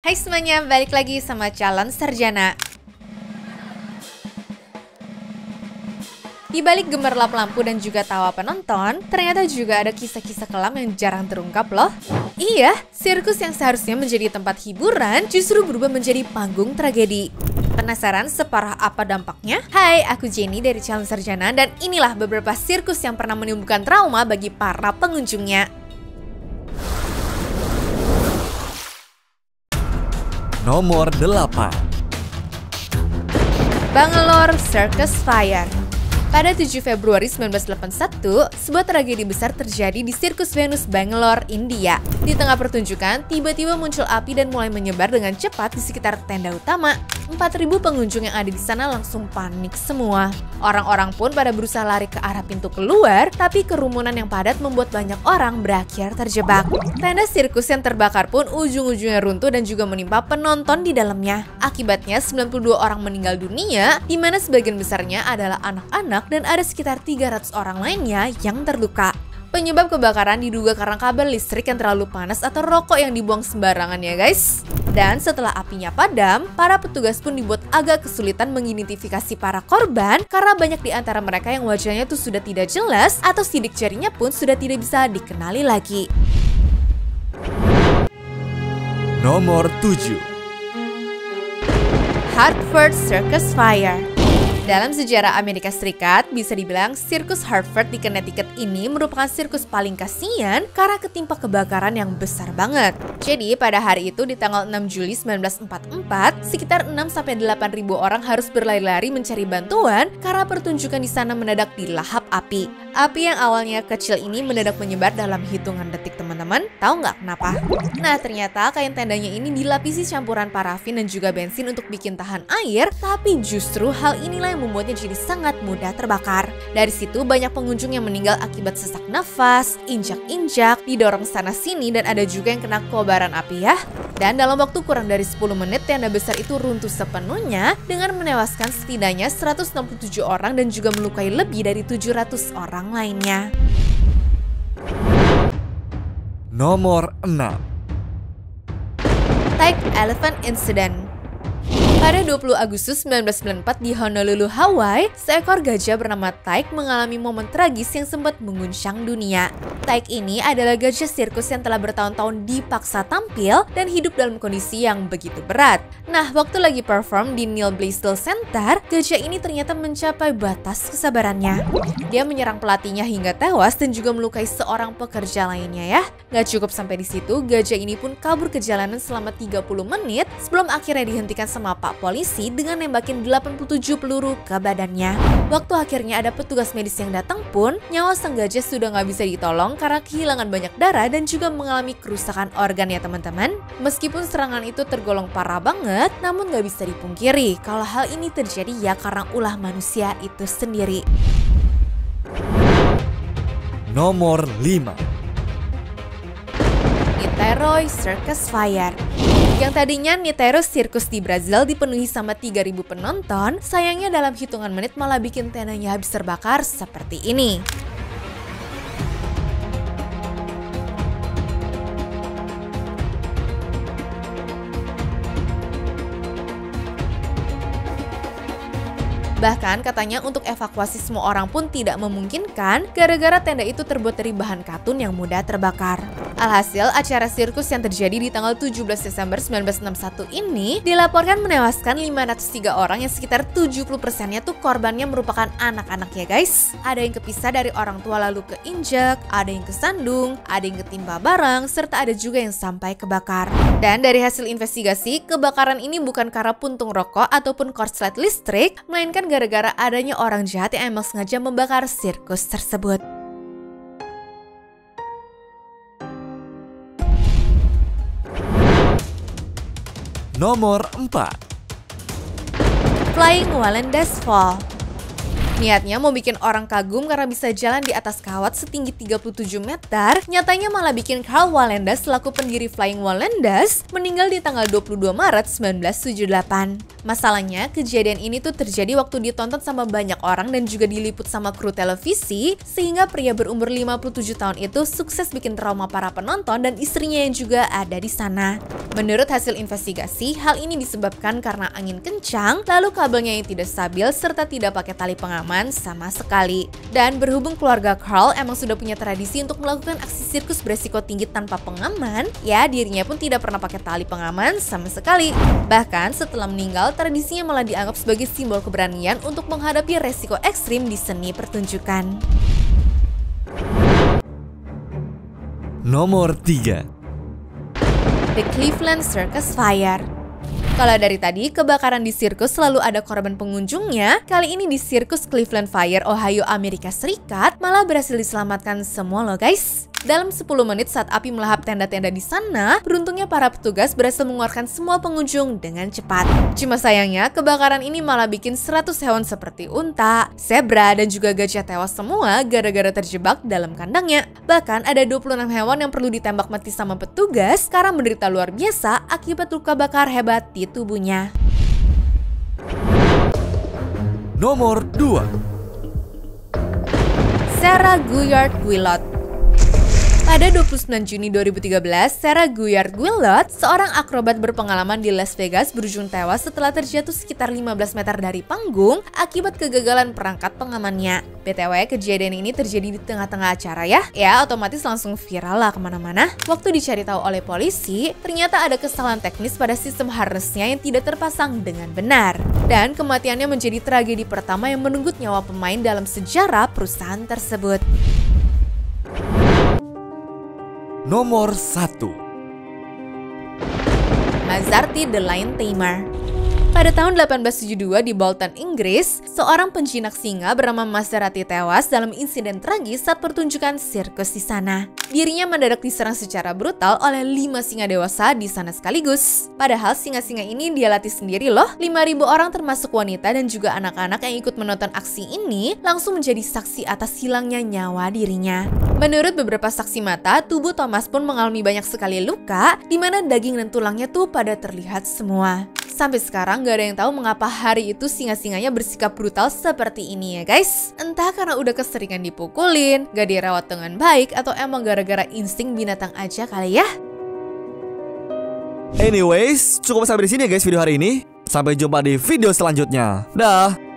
Hai semuanya, balik lagi sama Calon Sarjana. Di balik gemerlap lampu dan juga tawa penonton, ternyata juga ada kisah-kisah kelam yang jarang terungkap loh. Iya, sirkus yang seharusnya menjadi tempat hiburan justru berubah menjadi panggung tragedi. Penasaran separah apa dampaknya? Hai, aku Jenny dari Calon Sarjana dan inilah beberapa sirkus yang pernah menimbulkan trauma bagi para pengunjungnya. Nomor 8. Bangalore Circus Fire. Pada 7 Februari 1981, sebuah tragedi besar terjadi di Sirkus Venus Bangalore, India. Di tengah pertunjukan, tiba-tiba muncul api dan mulai menyebar dengan cepat di sekitar tenda utama. 4.000 pengunjung yang ada di sana langsung panik semua. Orang-orang pun pada berusaha lari ke arah pintu keluar, tapi kerumunan yang padat membuat banyak orang berakhir terjebak. Tenda sirkus yang terbakar pun ujung-ujungnya runtuh dan juga menimpa penonton di dalamnya. Akibatnya 92 orang meninggal dunia, di mana sebagian besarnya adalah anak-anak dan ada sekitar 300 orang lainnya yang terluka. Penyebab kebakaran diduga karena kabel listrik yang terlalu panas atau rokok yang dibuang sembarangan ya guys. Dan setelah apinya padam, para petugas pun dibuat agak kesulitan mengidentifikasi para korban karena banyak di antara mereka yang wajahnya tuh sudah tidak jelas atau sidik jarinya pun sudah tidak bisa dikenali lagi. Nomor 7. Hartford Circus Fire. Dalam sejarah Amerika Serikat, bisa dibilang sirkus Hartford di Connecticut ini merupakan sirkus paling kasihan karena ketimpa kebakaran yang besar banget. Jadi pada hari itu di tanggal 6 Juli 1944, sekitar 6-8 ribu orang harus berlari-lari mencari bantuan karena pertunjukan di sana mendadak dilahap api. Api yang awalnya kecil ini mendadak menyebar dalam hitungan detik teman-teman. Tahu nggak kenapa? Nah ternyata kain tendanya ini dilapisi campuran parafin dan juga bensin untuk bikin tahan air, tapi justru hal inilah yang membuatnya jadi sangat mudah terbakar. Dari situ banyak pengunjung yang meninggal akibat sesak nafas, injak-injak, didorong sana-sini dan ada juga yang kena kobaran api ya. Dan dalam waktu kurang dari 10 menit tenda besar itu runtuh sepenuhnya dengan menewaskan setidaknya 167 orang dan juga melukai lebih dari 700 orang lainnya. Nomor 6. Tyke Elephant Incident. Pada 20 Agustus 1994 di Honolulu, Hawaii, seekor gajah bernama Tyke mengalami momen tragis yang sempat mengguncang dunia. Tyke ini adalah gajah sirkus yang telah bertahun-tahun dipaksa tampil dan hidup dalam kondisi yang begitu berat. Nah, waktu lagi perform di Neil Blaisdell Center, gajah ini ternyata mencapai batas kesabarannya. Dia menyerang pelatihnya hingga tewas dan juga melukai seorang pekerja lainnya ya. Gak cukup sampai di situ, gajah ini pun kabur ke jalanan selama 30 menit sebelum akhirnya dihentikan sama Pak Polisi dengan nembakin 87 peluru ke badannya. Waktu akhirnya ada petugas medis yang datang pun, nyawa sang gajah sudah nggak bisa ditolong karena kehilangan banyak darah dan juga mengalami kerusakan organ ya teman-teman. Meskipun serangan itu tergolong parah banget, namun nggak bisa dipungkiri kalau hal ini terjadi ya karena ulah manusia itu sendiri. Nomor 5. Niterói Circus Fire. Yang tadinya Niterói sirkus di Brazil dipenuhi sama 3.000 penonton, sayangnya dalam hitungan menit malah bikin tendanya habis terbakar seperti ini. Bahkan katanya untuk evakuasi semua orang pun tidak memungkinkan gara-gara tenda itu terbuat dari bahan katun yang mudah terbakar. Alhasil, acara sirkus yang terjadi di tanggal 17 Desember 1961 ini dilaporkan menewaskan 503 orang yang sekitar 70%-nya tuh korbannya merupakan anak-anak ya guys. Ada yang kepisah dari orang tua lalu keinjak, ada yang kesandung, ada yang ketimpa barang, serta ada juga yang sampai kebakar. Dan dari hasil investigasi, kebakaran ini bukan karena puntung rokok ataupun korslet listrik, melainkan gara-gara adanya orang jahat yang emang sengaja membakar sirkus tersebut. Nomor 4. Flying Wallendas Fall. Niatnya mau bikin orang kagum karena bisa jalan di atas kawat setinggi 37 meter, nyatanya malah bikin Karl Wallendas selaku pendiri Flying Wallendas meninggal di tanggal 22 Maret 1978. Masalahnya, kejadian ini tuh terjadi waktu ditonton sama banyak orang dan juga diliput sama kru televisi, sehingga pria berumur 57 tahun itu sukses bikin trauma para penonton dan istrinya yang juga ada di sana. Menurut hasil investigasi, hal ini disebabkan karena angin kencang, lalu kabelnya yang tidak stabil, serta tidak pakai tali pengaman sama sekali. Dan berhubung keluarga Carl emang sudah punya tradisi untuk melakukan aksi sirkus beresiko tinggi tanpa pengaman, ya dirinya pun tidak pernah pakai tali pengaman sama sekali. Bahkan setelah meninggal, tradisinya malah dianggap sebagai simbol keberanian untuk menghadapi resiko ekstrim di seni pertunjukan. Nomor 3. The Cleveland Circus Fire. Kalau dari tadi, kebakaran di sirkus selalu ada korban pengunjungnya, kali ini di sirkus Cleveland Fire, Ohio, Amerika Serikat, malah berhasil diselamatkan semua loh guys. Dalam 10 menit saat api melahap tenda-tenda di sana, beruntungnya para petugas berhasil mengeluarkan semua pengunjung dengan cepat. Cuma sayangnya, kebakaran ini malah bikin 100 hewan seperti unta, zebra, dan juga gajah tewas semua gara-gara terjebak dalam kandangnya. Bahkan ada 26 hewan yang perlu ditembak mati sama petugas karena menderita luar biasa akibat luka bakar hebat di tubuhnya. Nomor 2. Sarah Guyard-Guillot. Pada 29 Juni 2013, Sarah Guyard-Guillot, seorang akrobat berpengalaman di Las Vegas, berujung tewas setelah terjatuh sekitar 15 meter dari panggung akibat kegagalan perangkat pengamannya. BTW, kejadian ini terjadi di tengah-tengah acara ya. Ya, otomatis langsung viral lah kemana-mana. Waktu dicari tahu oleh polisi, ternyata ada kesalahan teknis pada sistem harnessnya yang tidak terpasang dengan benar. Dan kematiannya menjadi tragedi pertama yang menunggut nyawa pemain dalam sejarah perusahaan tersebut. Nomor 1. Maserati The Lion Tamer. Pada tahun 1872 di Bolton, Inggris, seorang penjinak singa bernama Maserati tewas dalam insiden tragis saat pertunjukan sirkus di sana. Dirinya mendadak diserang secara brutal oleh 5 singa dewasa di sana sekaligus. Padahal singa-singa ini dia latih sendiri loh. 5.000 orang termasuk wanita dan juga anak-anak yang ikut menonton aksi ini langsung menjadi saksi atas hilangnya nyawa dirinya. Menurut beberapa saksi mata, tubuh Thomas pun mengalami banyak sekali luka, di mana daging dan tulangnya tuh pada terlihat semua. Sampai sekarang gak ada yang tahu mengapa hari itu singa-singanya bersikap brutal seperti ini ya guys. Entah karena udah keseringan dipukulin, gak dirawat dengan baik, atau emang gara-gara insting binatang aja kali ya. Anyways, cukup sampai di sini ya guys video hari ini. Sampai jumpa di video selanjutnya. Dah.